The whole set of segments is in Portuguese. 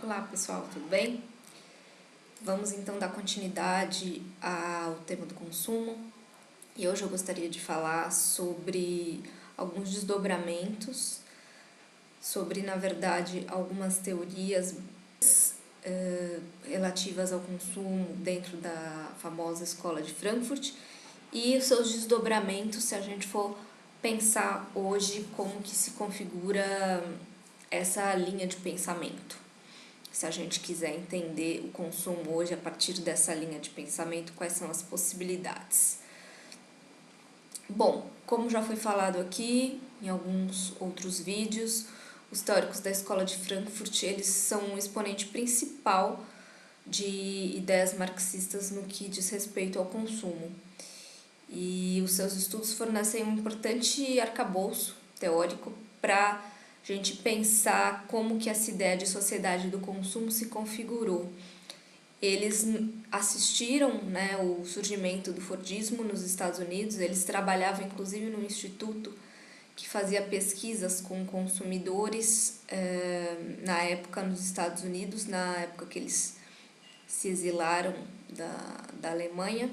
Olá pessoal, tudo bem? Vamos então dar continuidade ao tema do consumo e hoje eu gostaria de falar sobre alguns desdobramentos, sobre na verdade algumas teorias relativas ao consumo dentro da famosa escola de Frankfurt e os seus desdobramentos se a gente for pensar hoje como que se configura essa linha de pensamento. Se a gente quiser entender o consumo hoje a partir dessa linha de pensamento, quais são as possibilidades? Bom, como já foi falado aqui em alguns outros vídeos, os teóricos da escola de Frankfurt, eles são um exponente principal de ideias marxistas no que diz respeito ao consumo. E os seus estudos fornecem um importante arcabouço teórico para a gente pensar como que essa ideia de sociedade do consumo se configurou. Eles assistiram, o surgimento do Fordismo nos Estados Unidos, eles trabalhavam inclusive num instituto que fazia pesquisas com consumidores na época nos Estados Unidos, na época que eles se exilaram da Alemanha,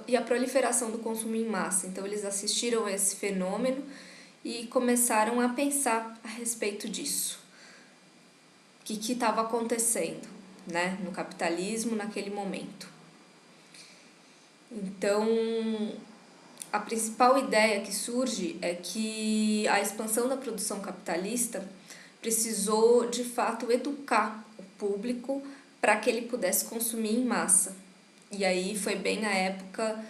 e a proliferação do consumo em massa. Então eles assistiram a esse fenômeno e começaram a pensar a respeito disso. O que estava acontecendo, no capitalismo naquele momento. Então, a principal ideia que surge é que a expansão da produção capitalista precisou, de fato, educar o público para que ele pudesse consumir em massa. E aí foi bem a época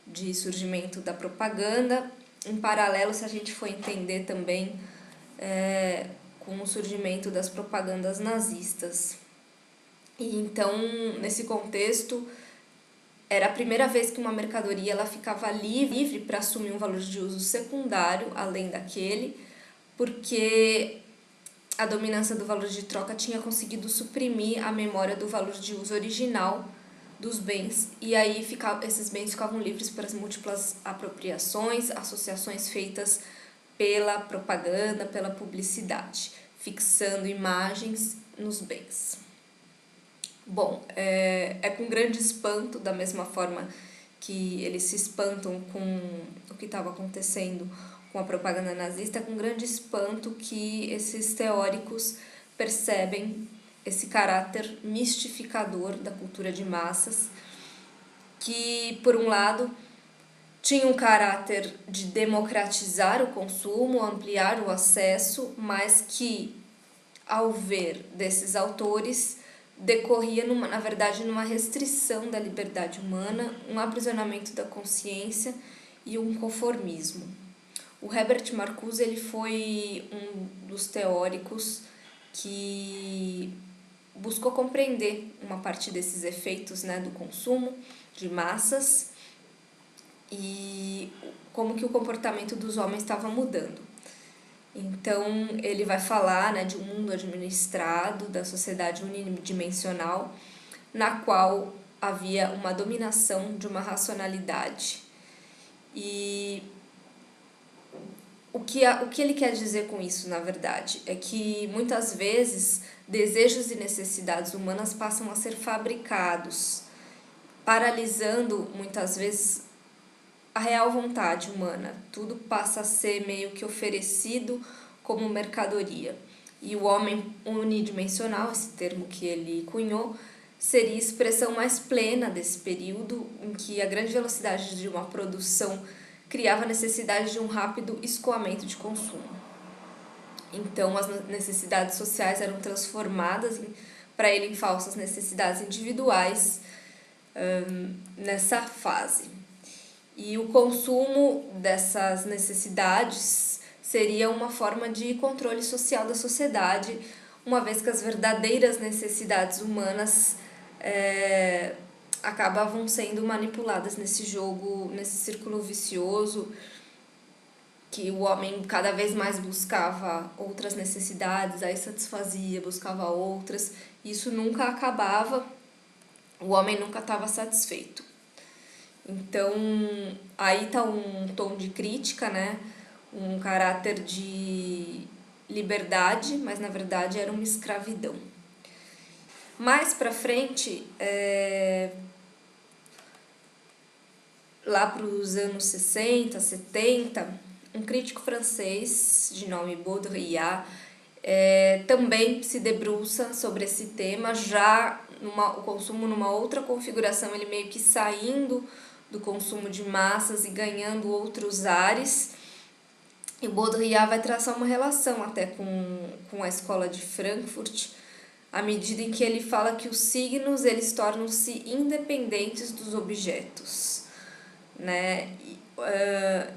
de surgimento da propaganda. Em paralelo, se a gente for entender também com o surgimento das propagandas nazistas. E então, nesse contexto, era a primeira vez que uma mercadoria ela ficava livre para assumir um valor de uso secundário, além daquele, porque a dominância do valor de troca tinha conseguido suprimir a memória do valor de uso original dos bens, e aí esses bens ficavam livres para as múltiplas apropriações, associações feitas pela propaganda, pela publicidade, fixando imagens nos bens. Bom, é com grande espanto, da mesma forma que eles se espantam com o que estava acontecendo com a propaganda nazista, é com grande espanto que esses teóricos percebem esse caráter mistificador da cultura de massas, que, por um lado, tinha um caráter de democratizar o consumo, ampliar o acesso, mas que, ao ver desses autores, decorria, na verdade, numa restrição da liberdade humana, um aprisionamento da consciência e um conformismo. O Herbert Marcuse ele foi um dos teóricos que buscou compreender uma parte desses efeitos do consumo de massas e como que o comportamento dos homens estava mudando. Então, ele vai falar de um mundo administrado, da sociedade unidimensional, na qual havia uma dominação de uma racionalidade. E o que ele quer dizer com isso, na verdade, é que muitas vezes desejos e necessidades humanas passam a ser fabricados, paralisando muitas vezes a real vontade humana. Tudo passa a ser meio que oferecido como mercadoria. E o homem unidimensional, esse termo que ele cunhou, seria a expressão mais plena desse período em que a grande velocidade de uma produção criava a necessidade de um rápido escoamento de consumo. Então, as necessidades sociais eram transformadas para ele em falsas necessidades individuais nessa fase. E o consumo dessas necessidades seria uma forma de controle social da sociedade, uma vez que as verdadeiras necessidades humanas acabavam sendo manipuladas nesse jogo, nesse círculo vicioso, que o homem cada vez mais buscava outras necessidades, aí satisfazia, buscava outras, isso nunca acabava, o homem nunca estava satisfeito. Então, aí está um tom de crítica, um caráter de liberdade, mas na verdade era uma escravidão. Mais para frente, lá para os anos 60, 70, um crítico francês de nome Baudrillard também se debruça sobre esse tema, já o consumo numa outra configuração, ele meio que saindo do consumo de massas e ganhando outros ares. E Baudrillard vai traçar uma relação até com a escola de Frankfurt, à medida em que ele fala que os signos eles tornam-se independentes dos objetos, né?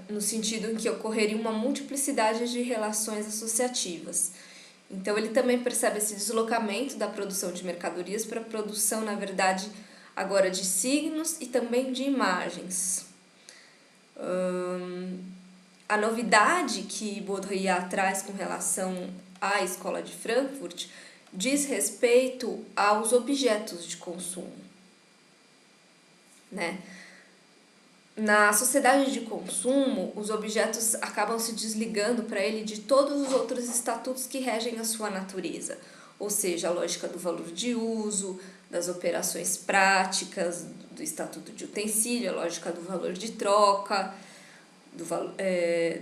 No sentido em que ocorreria uma multiplicidade de relações associativas. Então ele também percebe esse deslocamento da produção de mercadorias para a produção, na verdade, agora de signos e também de imagens. A novidade que Baudrillard traz com relação à escola de Frankfurt diz respeito aos objetos de consumo, né? Na sociedade de consumo, os objetos acabam se desligando para ele de todos os outros estatutos que regem a sua natureza, ou seja, a lógica do valor de uso, das operações práticas, do estatuto de utensílio, a lógica do valor de troca,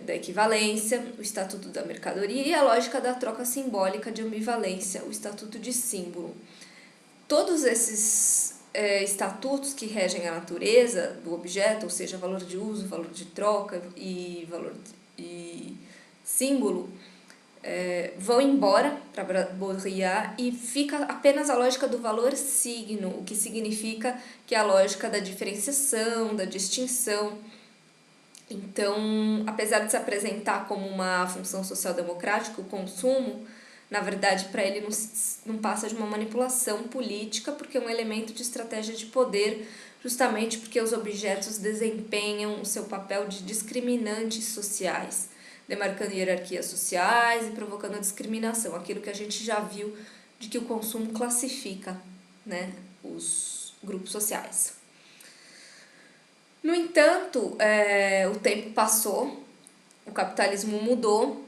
da equivalência, o estatuto da mercadoria e a lógica da troca simbólica de ambivalência, o estatuto de símbolo. Todos esses estatutos que regem a natureza do objeto, ou seja, valor de uso, valor de troca e símbolo, vão embora para Baudrillard e fica apenas a lógica do valor signo, o que significa que é a lógica da diferenciação, da distinção. Então, apesar de se apresentar como uma função social-democrática, o consumo, na verdade, para ele não passa de uma manipulação política, porque é um elemento de estratégia de poder, justamente porque os objetos desempenham o seu papel de discriminantes sociais, demarcando hierarquias sociais e provocando a discriminação, aquilo que a gente já viu de que o consumo classifica, né, os grupos sociais. No entanto, o tempo passou, o capitalismo mudou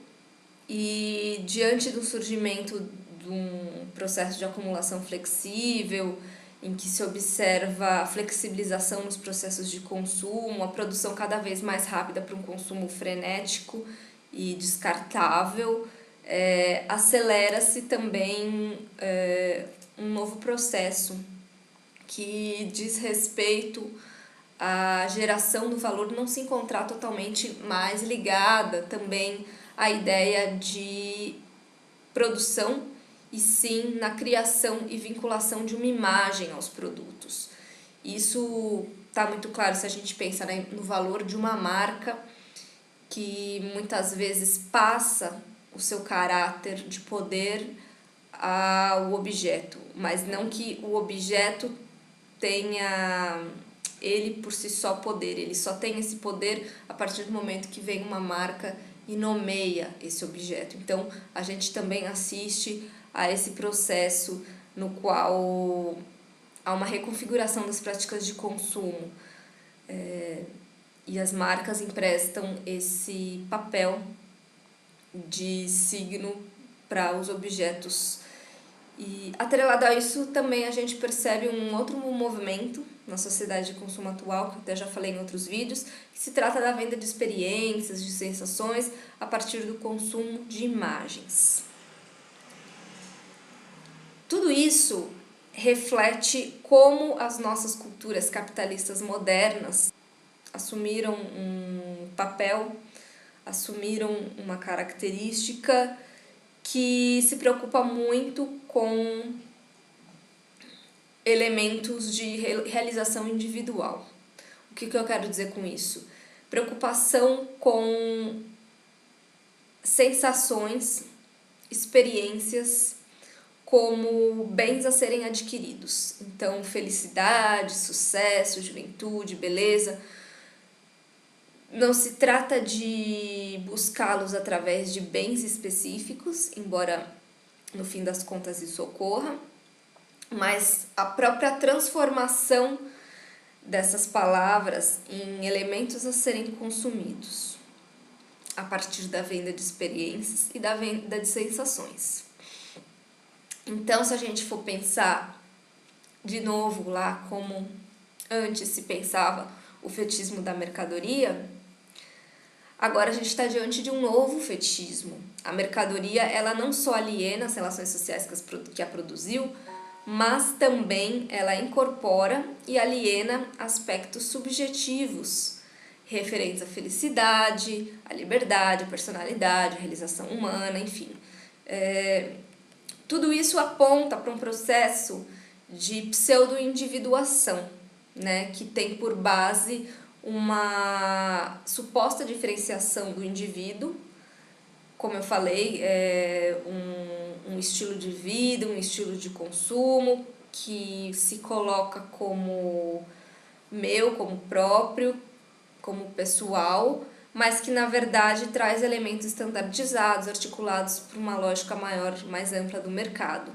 e diante do surgimento de um processo de acumulação flexível, em que se observa a flexibilização nos processos de consumo, a produção cada vez mais rápida para um consumo frenético e descartável, acelera-se também um novo processo que diz respeito a geração do valor não se encontrar totalmente mais ligada também à ideia de produção e sim na criação e vinculação de uma imagem aos produtos. Isso está muito claro se a gente pensa, né, no valor de uma marca que muitas vezes passa o seu caráter de poder ao objeto, mas não que o objeto tenha ele por si só poder, ele só tem esse poder a partir do momento que vem uma marca e nomeia esse objeto. Então, a gente também assiste a esse processo no qual há uma reconfiguração das práticas de consumo e as marcas emprestam esse papel de signo para os objetos. E atrelado a isso também a gente percebe um outro movimento na sociedade de consumo atual, que eu até já falei em outros vídeos, que se trata da venda de experiências, de sensações, a partir do consumo de imagens. Tudo isso reflete como as nossas culturas capitalistas modernas assumiram um papel, assumiram uma característica que se preocupa muito com elementos de realização individual. O que eu quero dizer com isso? Preocupação com sensações, experiências como bens a serem adquiridos. Então, felicidade, sucesso, juventude, beleza. Não se trata de buscá-los através de bens específicos, embora no fim das contas isso ocorra, mas a própria transformação dessas palavras em elementos a serem consumidos. a partir da venda de experiências e da venda de sensações. Então, se a gente for pensar de novo lá como antes se pensava o fetichismo da mercadoria, agora a gente está diante de um novo fetichismo. A mercadoria, ela não só aliena as relações sociais que a produziu, mas também ela incorpora e aliena aspectos subjetivos referentes à felicidade, à liberdade, à personalidade, à realização humana, enfim. Tudo isso aponta para um processo de pseudo-individuação, né, que tem por base uma suposta diferenciação do indivíduo, como eu falei, um estilo de vida, um estilo de consumo que se coloca como meu, como próprio, como pessoal, mas que na verdade traz elementos standardizados, articulados por uma lógica maior, mais ampla do mercado.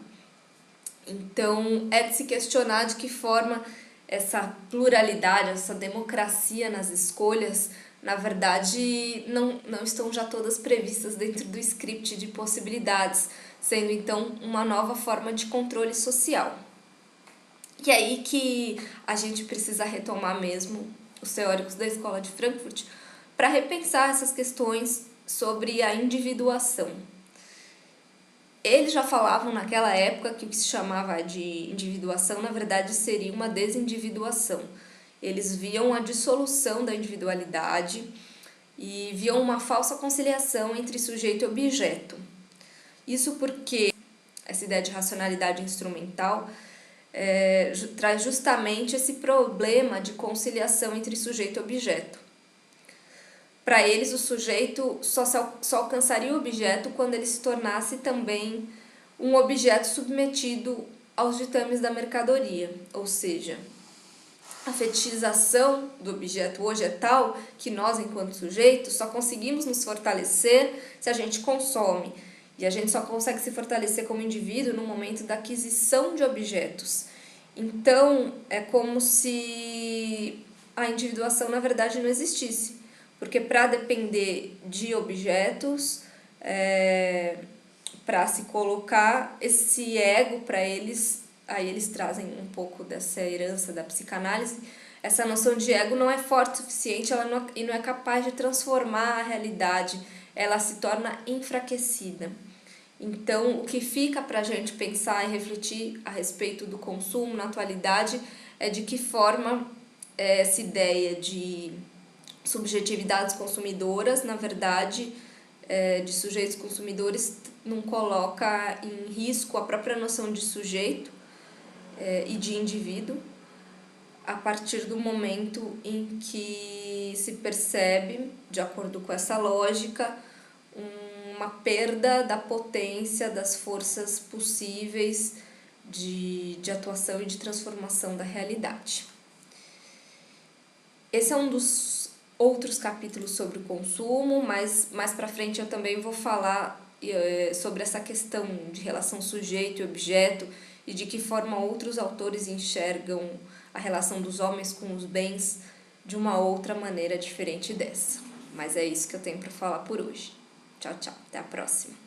Então, é de se questionar de que forma essa pluralidade, essa democracia nas escolhas, na verdade, não estão já todas previstas dentro do script de possibilidades, sendo então uma nova forma de controle social. E aí que a gente precisa retomar mesmo os teóricos da Escola de Frankfurt para repensar essas questões sobre a individuação. Eles já falavam naquela época que o que se chamava de individuação, na verdade, seria uma desindividuação. Eles viam a dissolução da individualidade e viam uma falsa conciliação entre sujeito e objeto. Isso porque essa ideia de racionalidade instrumental traz justamente esse problema de conciliação entre sujeito e objeto. Para eles, o sujeito só alcançaria o objeto quando ele se tornasse também um objeto submetido aos ditames da mercadoria, ou seja, a fetichização do objeto hoje é tal que nós, enquanto sujeitos, só conseguimos nos fortalecer se a gente consome. E a gente só consegue se fortalecer como indivíduo no momento da aquisição de objetos. Então, é como se a individuação, na verdade, não existisse. Porque para depender de objetos, para se colocar esse ego para eles, aí eles trazem um pouco dessa herança da psicanálise, essa noção de ego não é forte o suficiente e não é capaz de transformar a realidade, ela se torna enfraquecida. Então, o que fica para a gente pensar e refletir a respeito do consumo na atualidade é de que forma essa ideia de subjetividades consumidoras, na verdade, de sujeitos consumidores, não coloca em risco a própria noção de sujeito e de indivíduo, a partir do momento em que se percebe, de acordo com essa lógica, uma perda da potência das forças possíveis de atuação e de transformação da realidade. Esse é um dos outros capítulos sobre o consumo, mas mais para frente eu também vou falar sobre essa questão de relação sujeito e objeto e de que forma outros autores enxergam a relação dos homens com os bens de uma outra maneira diferente dessa. Mas é isso que eu tenho para falar por hoje. Tchau, tchau. Até a próxima.